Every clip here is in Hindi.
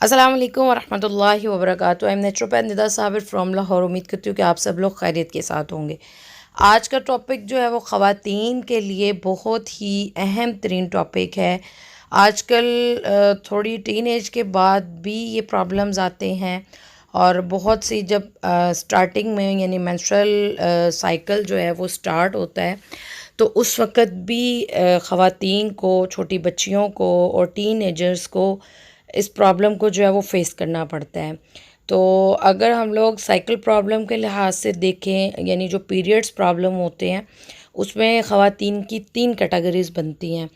अस्सलाम वालेकुम वरहमतुल्लाहि वबरकातुहू। I am naturopath Nida Sabir from Lahore. उम्मीद करती हूँ कि आप सब लोग खैरियत के साथ होंगे। आज का टॉपिक जो है वो ख़वातीन के लिए बहुत ही अहम तरीन टॉपिक है। आजकल थोड़ी टीन एज के बाद भी ये प्रॉब्लम्स आते हैं और बहुत सी जब स्टार्टिंग में यानी मेंस्ट्रुअल साइकिल जो है वो स्टार्ट होता है तो उस वक़्त भी ख़वातीन को, छोटी बच्चियों को और टीनेजर्स को इस प्रॉब्लम को जो है वो फ़ेस करना पड़ता है। तो अगर हम लोग साइकिल प्रॉब्लम के लिहाज से देखें यानी जो पीरियड्स प्रॉब्लम होते हैं उसमें ख़वातीन की 3 कैटेगरीज़ बनती हैं।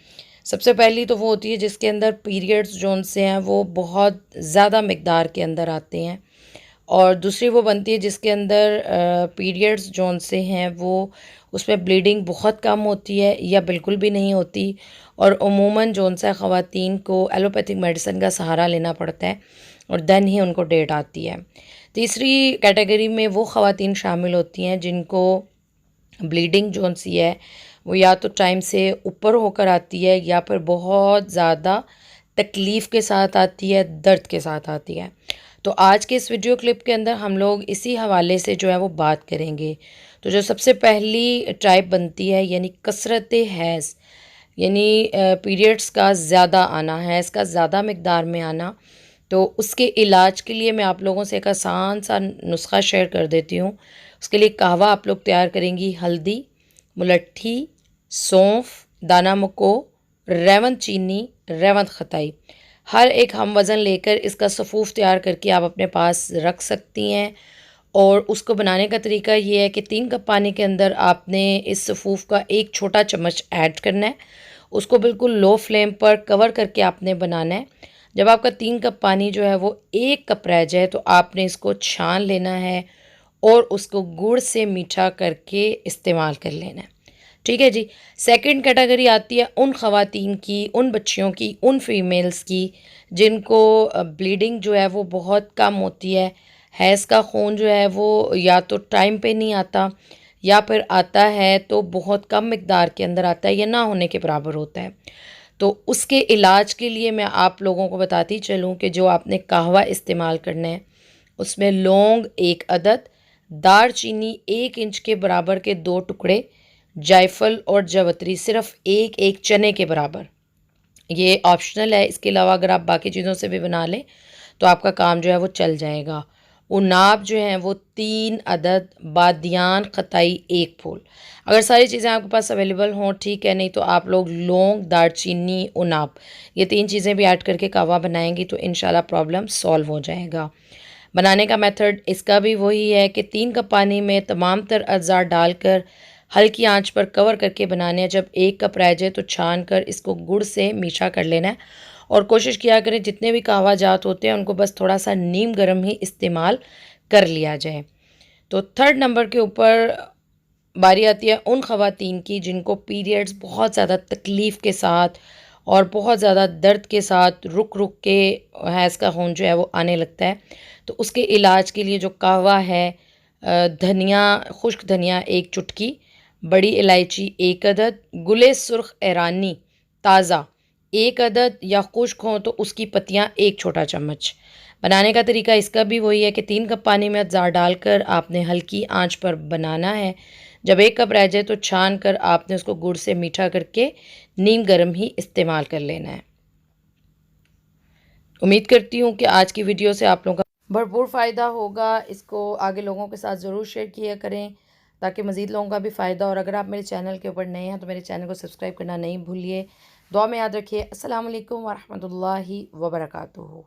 सबसे पहली तो वो होती है जिसके अंदर पीरियड्स जोन से हैं वो बहुत ज़्यादा मिक़दार के अंदर आते हैं, और दूसरी वो बनती है जिसके अंदर पीरियड्स जोन से हैं वो उसमें ब्लीडिंग बहुत कम होती है या बिल्कुल भी नहीं होती, और उमूमन जोन सा ख़वातीन को एलोपैथिक मेडिसिन का सहारा लेना पड़ता है और देन ही उनको डेट आती है। तीसरी कैटेगरी में वो ख़वातीन शामिल होती हैं जिनको ब्लीडिंग जोन सी है वो या तो टाइम से ऊपर होकर आती है या फिर बहुत ज़्यादा तकलीफ़ के साथ आती है, दर्द के साथ आती है। तो आज के इस वीडियो क्लिप के अंदर हम लोग इसी हवाले से जो है वो बात करेंगे। तो जो सबसे पहली टाइप बनती है यानी कसरत हैज़, यानी पीरियड्स का ज़्यादा आना, हैज़ का ज़्यादा मिक़दार में आना। तो उसके इलाज के लिए मैं आप लोगों से एक आसान सा नुस्ख़ा शेयर कर देती हूँ। उसके लिए कहवा आप लोग तैयार करेंगी, हल्दी, मुलट्ठी, सौंफ, दाना मको, रेवंत चीनी, रेवंत खताई, हर एक हम वज़न लेकर इसका सफ़ूफ़ तैयार करके आप अपने पास रख सकती हैं। और उसको बनाने का तरीका ये है कि 3 कप पानी के अंदर आपने इस सफ़ूफ़ का एक छोटा चम्मच ऐड करना है। उसको बिल्कुल लो फ्लेम पर कवर करके आपने बनाना है। जब आपका 3 कप पानी जो है वो 1 कप रह जाए तो आपने इसको छान लेना है और उसको गुड़ से मीठा करके इस्तेमाल कर लेना है। ठीक है जी। सेकंड कैटेगरी आती है उन ख़वातीन की, उन बच्चियों की, उन फीमेल्स की जिनको ब्लीडिंग जो है वो बहुत कम होती है। हैज़ का खून जो है वो या तो टाइम पे नहीं आता या फिर आता है तो बहुत कम मिक़दार के अंदर आता है या ना होने के बराबर होता है। तो उसके इलाज के लिए मैं आप लोगों को बताती चलूँ कि जो आपने कहवा इस्तेमाल करना है उसमें लौंग 1 अदद, दालचीनी 1 इंच के बराबर के 2 टुकड़े, जायफल और जावित्री सिर्फ़ 1-1 चने के बराबर। ये ऑप्शनल है, इसके अलावा अगर आप बाकी चीज़ों से भी बना लें तो आपका काम जो है वो चल जाएगा। उनाब जो हैं वो 3 अदद, बादियान खताई 1 फूल। अगर सारी चीज़ें आपके पास अवेलेबल हों ठीक है, नहीं तो आप लोग लौंग, दालचीनी, उनाब ये 3 चीज़ें भी ऐड करके कहवा बनाएंगी तो इंशाल्लाह प्रॉब्लम सॉल्व हो जाएगा। बनाने का मेथड इसका भी वही है कि 3 कप पानी में तमाम तर अज़ा डालकर हल्की आंच पर कवर करके बनाने हैं। जब 1 कप रह जाए तो छान कर इसको गुड़ से मीठा कर लेना है, और कोशिश किया करें जितने भी कहवा जात होते हैं उनको बस थोड़ा सा नीम गर्म ही इस्तेमाल कर लिया जाए। तो थर्ड नंबर के ऊपर बारी आती है उन ख़वातीन की जिनको पीरियड्स बहुत ज़्यादा तकलीफ़ के साथ और बहुत ज़्यादा दर्द के साथ रुक रुक के हैज़ का खून जो है वो आने लगता है। तो उसके इलाज के लिए जो कहवा है, धनिया, खुश्क धनिया 1 चुटकी, बड़ी इलायची 1 अदद, गुले सुर्ख ईरानी ताज़ा 1 अदद या खुश्क हो तो उसकी पत्तियाँ 1 छोटा चम्मच। बनाने का तरीका इसका भी वही है कि 3 कप पानी में अज़ार डालकर आपने हल्की आंच पर बनाना है। जब 1 कप रह जाए तो छान कर आपने उसको गुड़ से मीठा करके नीम गर्म ही इस्तेमाल कर लेना है। उम्मीद करती हूँ कि आज की वीडियो से आप लोगों का भरपूर फ़ायदा होगा। इसको आगे लोगों के साथ ज़रूर शेयर किया करें ताकि मज़ीद लोगों का भी फ़ायदा। और अगर आप मेरे चैनल के ऊपर नए हैं तो मेरे चैनल को सब्सक्राइब करना नहीं भूलिए। दुआ में याद रखिए। अस्सलाम वालेकुम व रहमतुल्लाहि व बरकातुहू।